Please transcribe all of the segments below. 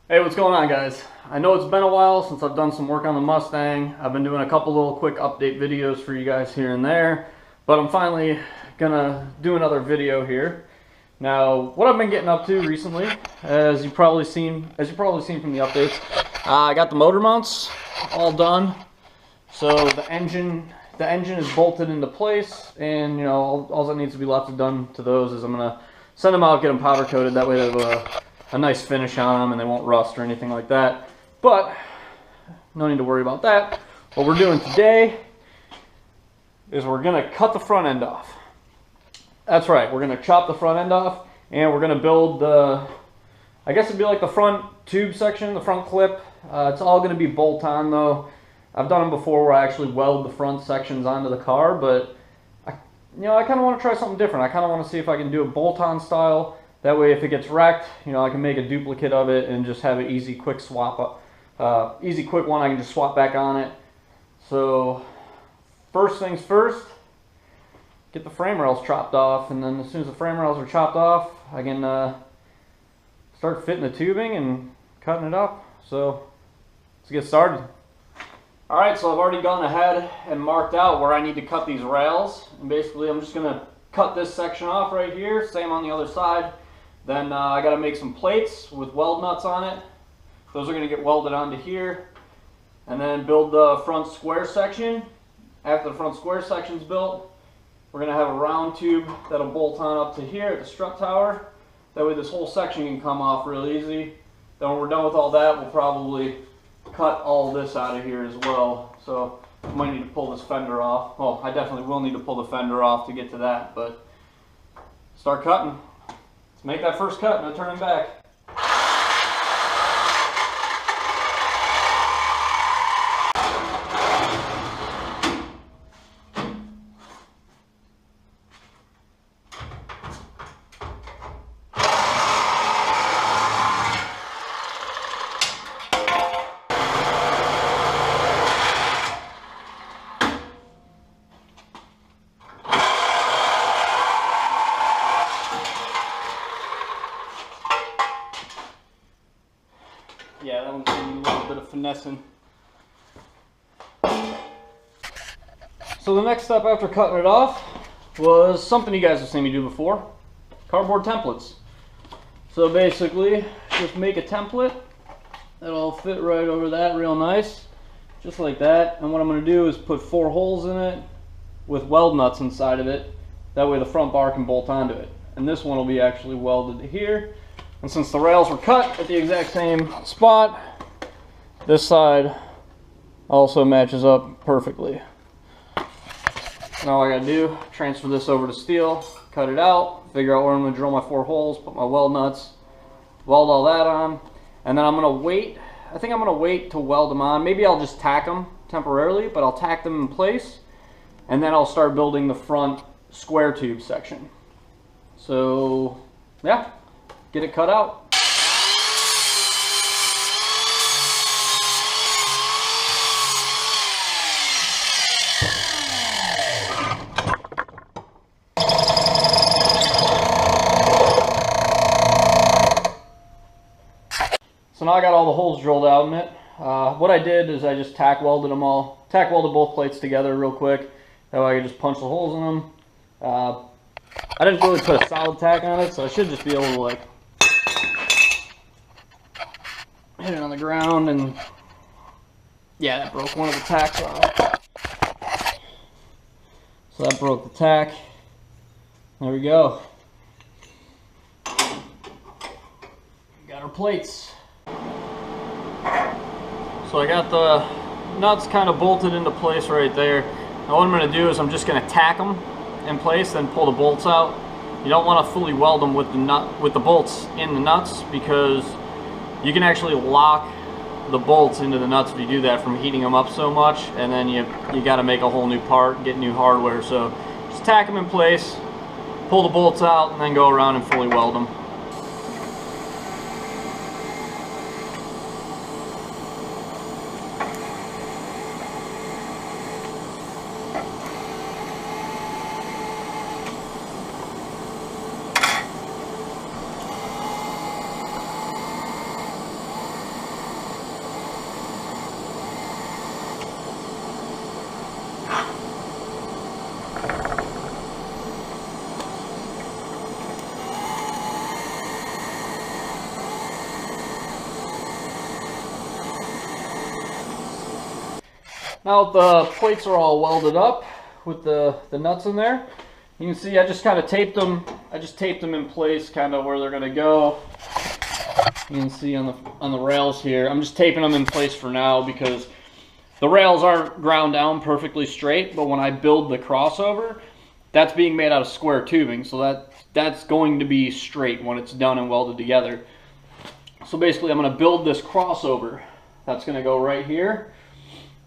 Hey, what's going on, guys? I know it's been a while since I've done some work on the Mustang. I've been doing a couple little quick update videos for you guys here and there, but I'm finally gonna do another video here. Now, what I've been getting up to recently, as you've probably seen from the updates, I got the motor mounts all done. So the engine is bolted into place, and all that needs to be left done to those is I'm gonna send them out, get them powder coated. That way they have a nice finish on them and they won't rust or anything like that. But no need to worry about that. What we're doing today is we're gonna cut the front end off. That's right, we're gonna chop the front end off, and we're gonna build I guess it'd be like the front tube section, the front clip. It's all gonna be bolt on though. I've done them before where I actually weld the front sections onto the car, but I kind of want to try something different. I kind of want to see if I can do a bolt-on style. That way, if it gets wrecked, I can make a duplicate of it and just have an easy, quick swap up. Easy, quick one I can just swap back on it. So, first things first, get the frame rails chopped off, and then as soon as the frame rails are chopped off, I can start fitting the tubing and cutting it up. So, let's get started. Alright, so I've already gone ahead and marked out where I need to cut these rails. And basically I'm just going to cut this section off right here, same on the other side. Then I got to make some plates with weld nuts on it. Those are going to get welded onto here. And then build the front square section. After the front square section's built, we're going to have a round tube that'll bolt on up to here at the strut tower. That way this whole section can come off real easy. Then when we're done with all that, we'll probably cut all this out of here as well. So I might need to pull this fender off. Well, I definitely will need to pull the fender off to get to that, but start cutting. Let's make that first cut, no turning back. Yeah, that one's gonna need a little bit of finessing. So the next step after cutting it off was something you guys have seen me do before. Cardboard templates. So basically, just make a template that'll fit right over that real nice. Just like that. And what I'm gonna do is put 4 holes in it with weld nuts inside of it. That way the front bar can bolt onto it. And this one will be actually welded to here. And since the rails were cut at the exact same spot, this side also matches up perfectly. Now all I gotta do, transfer this over to steel, cut it out, figure out where I'm gonna drill my 4 holes, put my weld nuts, weld all that on, and then I'm gonna wait. I think I'm gonna wait to weld them on. Maybe I'll just tack them temporarily, but I'll tack them in place, and then I'll start building the front square tube section. So, yeah. Get it cut out. So now I got all the holes drilled out in it. What I did is I just tack welded them all. Tack welded both plates together real quick. That way I could just punch the holes in them. I didn't really put a solid tack on it, so I should just be able to like hit it on the ground, and yeah, that broke one of the tacks off. So that broke the tack. There we go. Got our plates. So I got the nuts kind of bolted into place right there. Now what I'm going to do is I'm just going to tack them in place, then pull the bolts out. You don't want to fully weld them with the bolts in the nuts, because you can actually lock the bolts into the nuts if you do that from heating them up so much, and then you got to make a whole new part, get new hardware. So just tack them in place, pull the bolts out, and then go around and fully weld them. Now the plates are all welded up with the nuts in there. You can see I just kind of taped them. I just taped them in place, kind of where they're going to go. You can see on the rails here. I'm just taping them in place for now because the rails aren't ground down perfectly straight. But when I build the crossover, that's being made out of square tubing, so that's going to be straight when it's done and welded together. So basically, I'm going to build this crossover. That's going to go right here.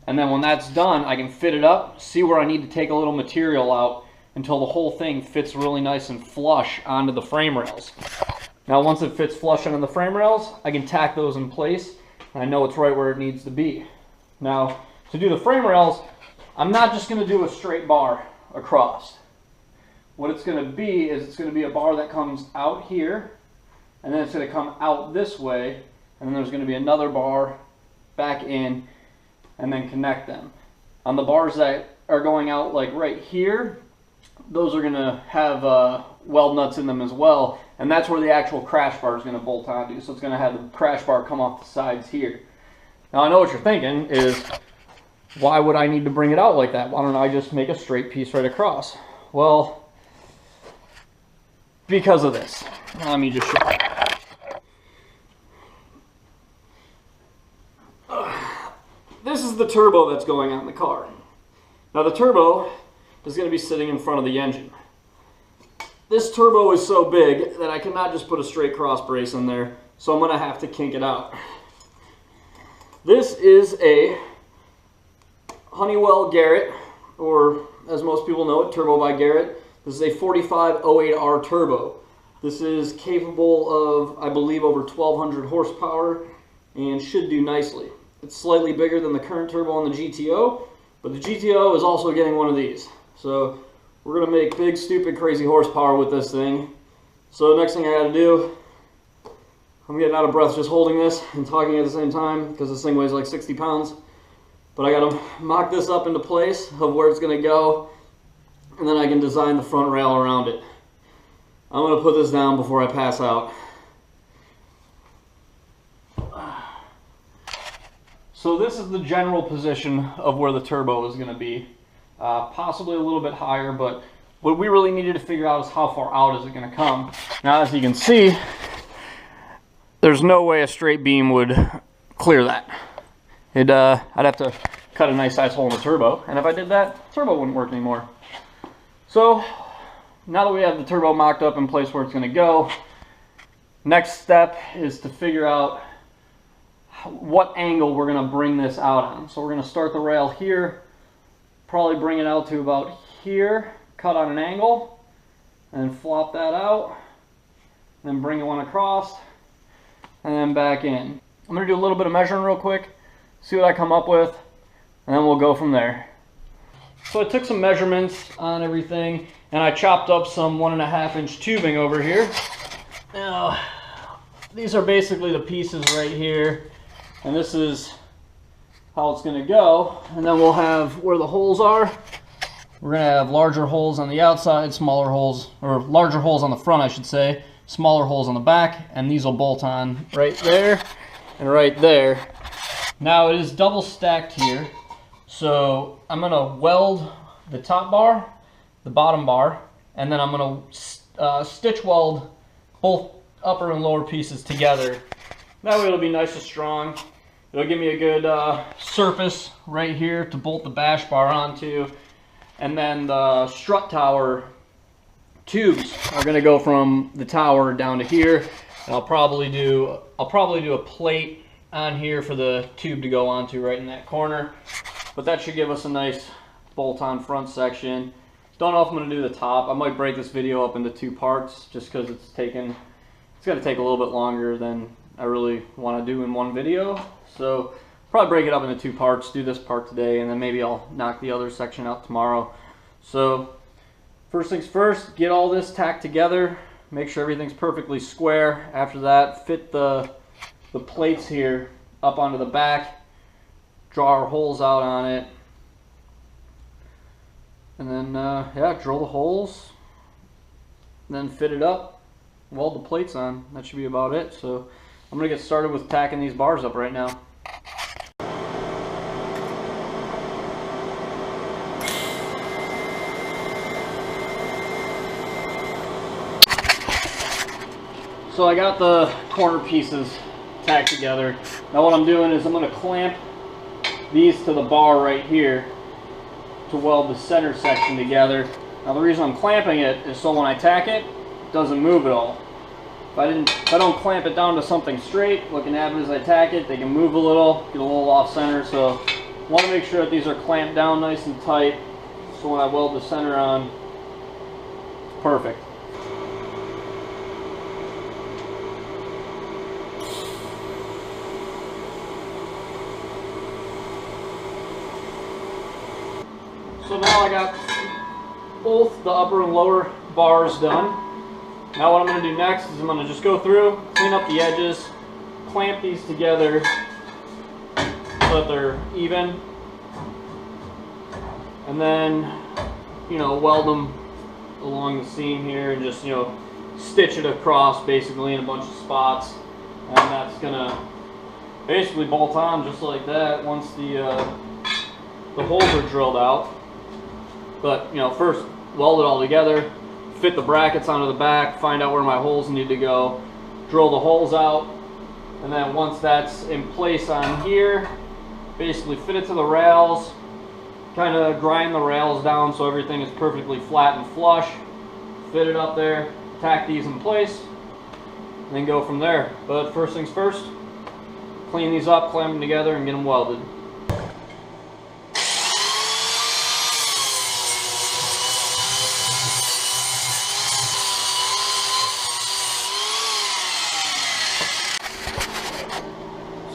And then when that's done, I can fit it up, see where I need to take a little material out until the whole thing fits really nice and flush onto the frame rails. Now once it fits flush onto the frame rails, I can tack those in place, and I know it's right where it needs to be. Now, to do the frame rails, I'm not just going to do a straight bar across. What it's going to be is it's going to be a bar that comes out here, and then it's going to come out this way, and then there's going to be another bar back in, and then connect them. On the bars that are going out like right here, those are going to have weld nuts in them as well, and that's where the actual crash bar is going to bolt onto. So it's going to have the crash bar come off the sides here. Now I know what you're thinking is, why would I need to bring it out like that? Why don't I just make a straight piece right across? Well, because of this. Let me just show you. This is the turbo that's going on in the car. Now the turbo is going to be sitting in front of the engine. This turbo is so big that I cannot just put a straight cross brace in there, so I'm going to have to kink it out. This is a Honeywell Garrett, or as most people know it, Turbo by Garrett. This is a 4508R turbo. This is capable of, I believe, over 1200 horsepower and should do nicely. It's slightly bigger than the current turbo on the GTO, but the GTO is also getting one of these. So we're going to make big, stupid, crazy horsepower with this thing. So the next thing I got to do, I'm getting out of breath just holding this and talking at the same time because this thing weighs like 60 pounds. But I got to mock this up into place of where it's going to go, and then I can design the front rail around it. I'm going to put this down before I pass out. So this is the general position of where the turbo is going to be. Possibly a little bit higher, but what we really needed to figure out is how far out is it going to come. Now as you can see, there's no way a straight beam would clear that. I'd have to cut a nice size hole in the turbo, and if I did that, the turbo wouldn't work anymore. So now that we have the turbo mocked up in place where it's going to go, next step is to figure out what angle we're going to bring this out on. So we're going to start the rail here, probably bring it out to about here, cut on an angle, and then flop that out, then bring one across, and then back in. I'm going to do a little bit of measuring real quick, see what I come up with, and then we'll go from there. So I took some measurements on everything, and I chopped up some 1.5 inch tubing over here. Now, these are basically the pieces right here, and this is how it's going to go. And then we'll have where the holes are. We're going to have larger holes on the outside, smaller holes, or larger holes on the front, I should say, smaller holes on the back, and these will bolt on right there and right there. Now it is double stacked here, so I'm going to weld the top bar, the bottom bar, and then I'm going to stitch weld both upper and lower pieces together. That way it'll be nice and strong. It'll give me a good surface right here to bolt the bash bar onto. And then the strut tower tubes are going to go from the tower down to here. And I'll probably do a plate on here for the tube to go onto right in that corner. But that should give us a nice bolt-on front section. Don't know if I'm going to do the top. I might break this video up into 2 parts just because it's going to take a little bit longer than I really want to do in one video. So probably break it up into 2 parts, do this part today, and then maybe I'll knock the other section out tomorrow. So first things first, get all this tacked together, make sure everything's perfectly square. After that, fit the plates here up onto the back, draw our holes out on it, and then yeah, drill the holes, then fit it up, weld the plates on. That should be about it. So I'm gonna get started with tacking these bars up right now. So I got the corner pieces tacked together. Now what I'm doing is I'm going to clamp these to the bar right here to weld the center section together. Now the reason I'm clamping it is so when I tack it, it doesn't move at all. If I don't clamp it down to something straight, what can happen is I tack it, they can move a little, get a little off center. So I want to make sure that these are clamped down nice and tight, so when I weld the center on, it's perfect. So now I got both the upper and lower bars done. Now what I'm going to do next is I'm going to just go through, clean up the edges, clamp these together so that they're even, and then, you know, weld them along the seam here and just, you know, stitch it across basically in a bunch of spots, and that's going to basically bolt on just like that once the holes are drilled out. But, you know, first weld it all together, fit the brackets onto the back, find out where my holes need to go, drill the holes out, and then once that's in place on here, basically fit it to the rails, kind of grind the rails down so everything is perfectly flat and flush, fit it up there, tack these in place, and then go from there. But first things first, clean these up, clamp them together, and get them welded.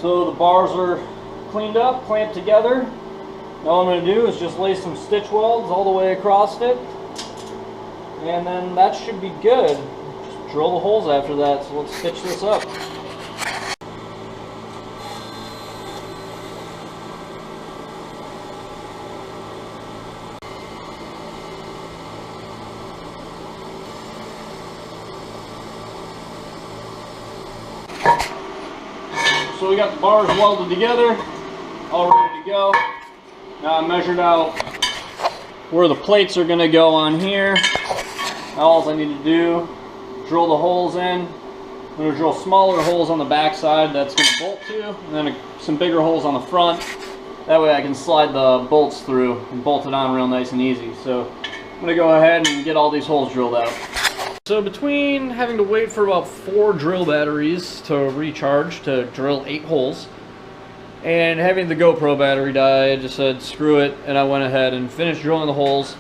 So the bars are cleaned up, clamped together. Now all I'm going to do is just lay some stitch welds all the way across it, and then that should be good. Just drill the holes after that, so let's stitch this up. So we got the bars welded together, all ready to go. Now I measured out where the plates are going to go on here. Now all I need to do, drill the holes in. I'm going to drill smaller holes on the back side that's going to bolt to, and then some bigger holes on the front. That way I can slide the bolts through and bolt it on real nice and easy. So I'm going to go ahead and get all these holes drilled out. So between having to wait for about 4 drill batteries to recharge to drill 8 holes, and having the GoPro battery die, I just said screw it, and I went ahead and finished drilling the holes,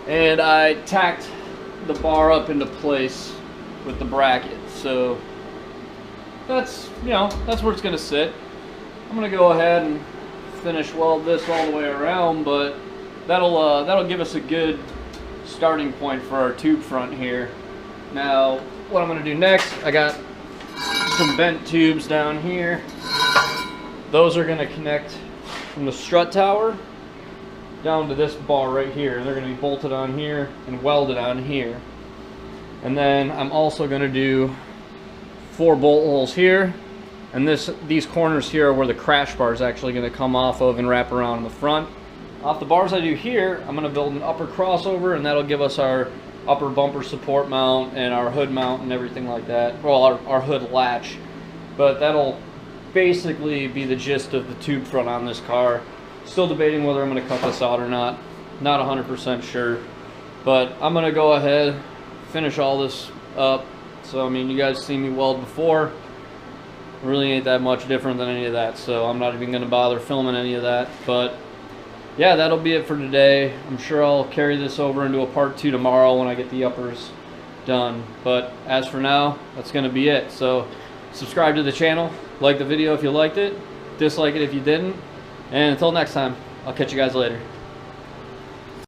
and I tacked the bar up into place with the bracket. So that's, you know, that's where it's going to sit. I'm going to go ahead and finish weld this all the way around, but that'll give us a good starting point for our tube front here. Now, what I'm going to do next, I got some bent tubes down here. Those are going to connect from the strut tower down to this bar right here. They're going to be bolted on here and welded on here. And then I'm also going to do 4 bolt holes here. And these corners here are where the crash bar is actually going to come off of and wrap around in the front. Off the bars I do here, I'm going to build an upper crossover, and that'll give us our upper bumper support mount and our hood mount and everything like that. Well, our hood latch. But that'll basically be the gist of the tube front on this car. Still debating whether I'm going to cut this out or not. Not 100% sure. But I'm going to go ahead, finish all this up. So, I mean, you guys seen me weld before. It really ain't that much different than any of that. So I'm not even going to bother filming any of that. But yeah, that'll be it for today. I'm sure I'll carry this over into a part 2 tomorrow when I get the uppers done. But as for now, that's going to be it. So subscribe to the channel, like the video if you liked it, dislike it if you didn't, and until next time, I'll catch you guys later.